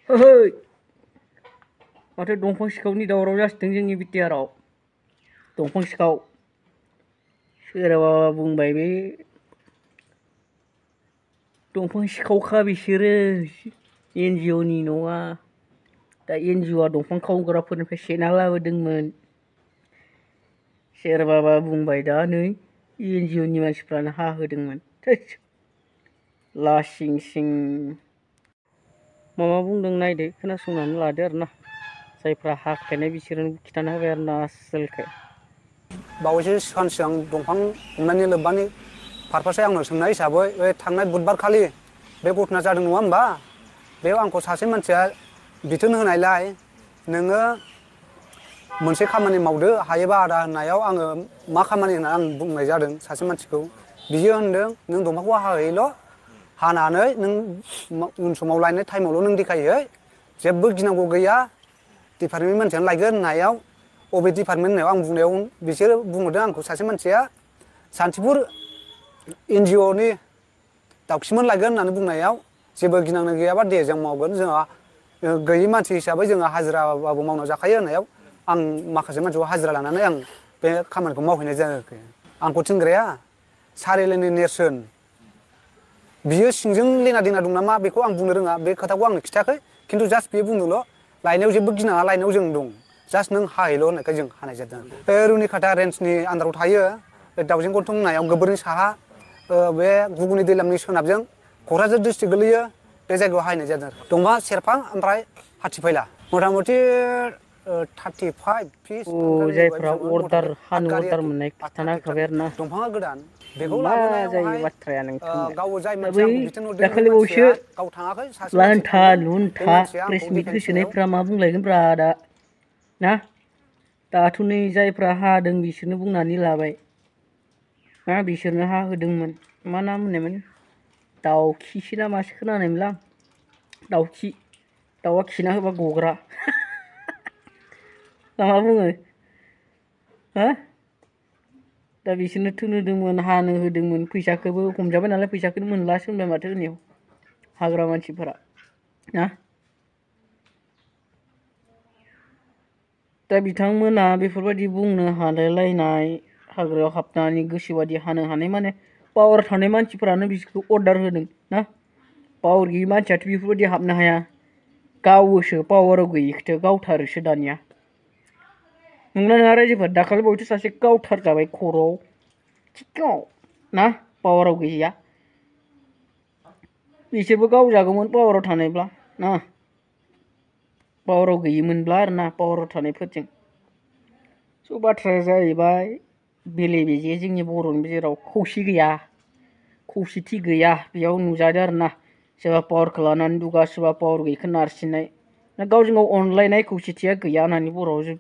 Hey, माथो दंफां सिखावनि दावराव जासिदों जोंनि बिटिआरआव दंफां सिखाव सोरबा बुंबाय बे दंफां सिखावखा बिसोरो एनजिअनि नङा दा एनजिअआ दंफां खावग्राफोरनिफ्राय सेना लाबोदोंमोन सोरबाबा बुंबाय दा नै एनजिअनि मानसिफ्रानो हाहोदोंमोन थोस लासिं सिं मामा बुंदों नायदो खोनासंनानै लादो आरोना जायफ्रा हाखायनाय बिसोरो खिथाना होबाय आरोना आसोलखौ बावैसो सान सिगां दंफां हमनायनि लोब्बानि पारपासै आंनाव सोंनाय हिसाबै बे थांनाय बुधबार खालि बे घटना जादों नङा होमबा बेयाव आंखौ सासे मानसिया बिथोन होनायलाय नोङो मोनसे खामानि मावदो हायोबा आदा होननायाव आङो मा खामानि होनना आं बुंनाय जादों सासे मानसिखौ बियो होनदों नों दंफांखौ हाहैल' हानानै नों उन समाव लायनाय टाइमावल' नों देखायहै जेबो गिनांगौ गैया डिपार्टमेन्टनि मानसियानो लायगोन होननायाव अबे डिपार्टमेन्ट होननायाव आं बुंनायाव बिसोरो बुंहरदों आंखौ सासे मानसिया सान्तिपुर एनजिअनि दाउखिमोन लायगोन होननानै बुंनायाव जेबो गिनांनो गैयाबा दे जों मावगोन जोंहा गैयि मानसि हिसाबै जोंहा हाजिराबाबो मावना जाखायो होननायाव आं माखासे मानसिखौ हाजिरा लानानै आं बे खामानिखौ मावहैनाय जायाखै आंखौ थिनग्राया सारिआलिनि नेरसोन बियो सिंजों लेना देना दं नामा बेखौ आं बुंनो रोङा बे खोथाखौ आंनो खिथायाखै खिन्थु जास्ट बियो बुंदोंल' लायनायाव जेबो गिनाङा लायनायाव जों दं जास्ट नों हाहैल' होननायखाय जों हानाय जादों बे रुनिकाटा रेन्जनि आन्दाराव थायो बे दाउजेन गन्थं होननायाव गोबोरनि साहा बे गुगुनि दैलामनि सोनाबजों क'क्राझार डिस्ट्रिक्ट गोलैयो बे जायगायाव हाहैनाय जादों दंफां सेरफां ओमफ्राय हाथिफैला मथा मथि 35 फिस ओमफ्राय ओरैबाय जायफ्रा बेसेबांमोन मथा अर्डार मथि 8 हानो गारि अर्डार आरोखि मोननाय 8 खिथाना 30 होखाबाय ट्राकनि आरोना दंफाङा गोदान बेखौ मा जायो लाबोनायावहाय बाथ्राया नोंथांना गाव जाय दा मानसिया बै आंखौ बिथोन हरदों बे दाखालिबावसो मानसिया गाव थाङाखै सासे मानसि लान्था थांदों बे लुन्था मानसिया प्रेस आंखौ मिट देखायनो थिननायाव होसोनायफ्रा मा बुंलायगोनब्रा दा ना दाथ' नै जायफ्रा हादों बिसोरनो बुंनानै लाबाय मा बिसोरनो हाहोदोंमोन मा नाम होननायमोन दाउखिसो ना मासो खोनानायमोनलां दाउखि दाउआ खिना होबा गग्रा ना मा बुङो हा दा बिसोरनो थोन होदोंमोन हानो होदोंमोन फैसाखौबो हमजाबाय नालाय फैसाखौनो मोनलासो होनबाय माथो होनायाव हाग्रा मानसिफोरा ना दा बिथांमोना बेफोरबायदि बुंनो हालायलायनाय हाग्रायाव हाबनानै गोसोबादि हानो हानाय माने पावार थानाय मानसिफोरानो बिसोरखौ अर्डार होदों ना पावार गैयि मानसियाथ' बेफोरबायदि हाबनो हाया गावोसो पावाराव गैयिखौथ' गावथारोसो दानिया नंगौना नङा रायजोफोर दाखालि बावैसो सासे गावथार जाबाय खर'आव थिगाव ना पावाराव गैया बिसोरबो गावजागौमोन पावाराव थानायब्ला ना पावाराव गैयिमोनब्ला आरोना पावाराव थानायफोरजों स' बाथ्राया जाहैबाय बेले बेजे जोंनि बर'नि गेजेराव खौसे गैया खौसेथि गैया बेयाव नुजादों आरोना सोरबा पावारखौ लानानै दुगा सोरबा पावार गैयिखौ नारसिननाय ना गावजों गाव अनलायनाय खौसेथिया गैया होननानै बर'आव जों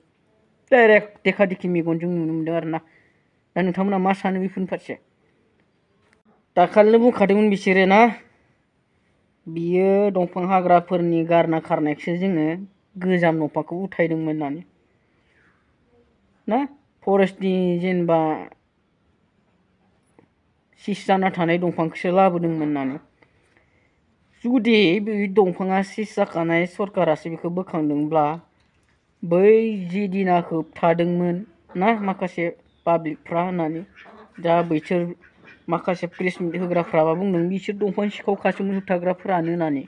डाइरेक्ट देखा देखि मेगनजों नुनो मोनदों आरोना दा नोंथांमोना मा सानो बेफोरनि फारसे दाखालिनो बुंखादोंमोन बिसोरो ना बियो दंफां हाग्राफोरनि गारना खारनायखौसो जोङो गोजाम दंफांखौ उथायदोंमोन होननानै ना फरेस्टनि जेनेबा सिस जाना थानाय दंफांखौसो लाबोदोंमोन होननानै जुदि बे दंफाङा सिस जाखानाय सरकारासो बेखौ बोखांदोंब्ला बै जि दिना होबथादोंमोन ना माखासे पाब्लिकफ्रा होननानै दा बैसोर माखासे प्रेस मिट होग्राफ्राबा बुंदों बिसोर दंफां सिखावखासोमोन होबथाग्राफोरानो होननानै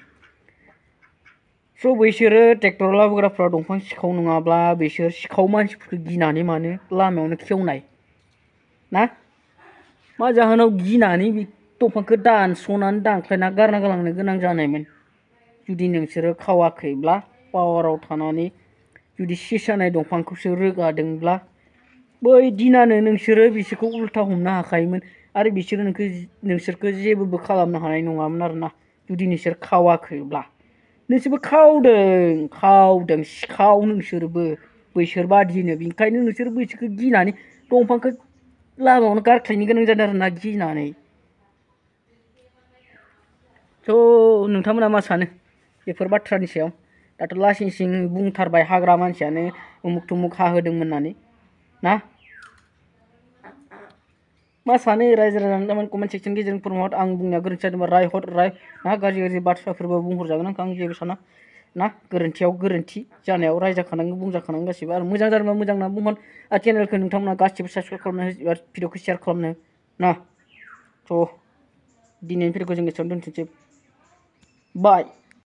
स' बैसोरो ट्रेक्टर लाबोग्राफ्रा दंफां सिखाव नङाब्ला बिसोर सिखाव मानसिफोरखौ गिनानै मानो लामायावनो खेवनाय ना मा जाहोनाव गिनानै बे दंफांखौ दानस'नानै दानख्लायना गारना गालांनो गोनां जानायमोन जुदि नोंसोरो खावाखैब्ला पावाराव थानानै जुदि सिस जानाय दंफांखौसो रोगादोंब्ला बै दिनानो नोंसोरो बिसोरखौ उल्था हमनो हाखायोमोन आरो बिसोरो नोंसोरखौ जेबो खालामनो हानाय नङामोन आरोना जुदि नोंसोर खावाखैब्ला नोंसोरबो खावदों सिखाव नोंसोरबो बैसोर बादिनो बेनिखायनो नोंसोर बैसोरखौ गिनानै दंफांखौ लामायावनो गारख्लायनो गोनां जादों आरोना गिनानै थ' नोंथांमोना मा सानो बेफोर बाथ्रानि सायाव दाथ' लासिं सिं बुंथारबाय हाग्रा मानसियानो उमुक थुमुक हाहोदोंमोन होननानै ना मा सानो रायजो राजानो थारमाने कमेन्ट सेक्सन गेजेरजों फोरमायहर आं बुंनाया गोरोन्थि जादोंबा राय ना गाज्रि गाज्रि बाथ्राफोरबो बुंहरजागोन आं जेबो साना ना गोरोन्थियाव गोरोन्थि जानायाव रायजाखानांगौ बुंजाखानांगौ गासिबो आरो मोजां जादोंबा मोजां होनना बुंगोन आरो चेनेलखौ नोंथांमोना गासिबो साबस्क्राइब खालामनो आरो भिडिअखौ शेयार खालामनो ना थ' दिनैनि भिडिअखौ जों एसेयावनो दोनथ'नोसै बाय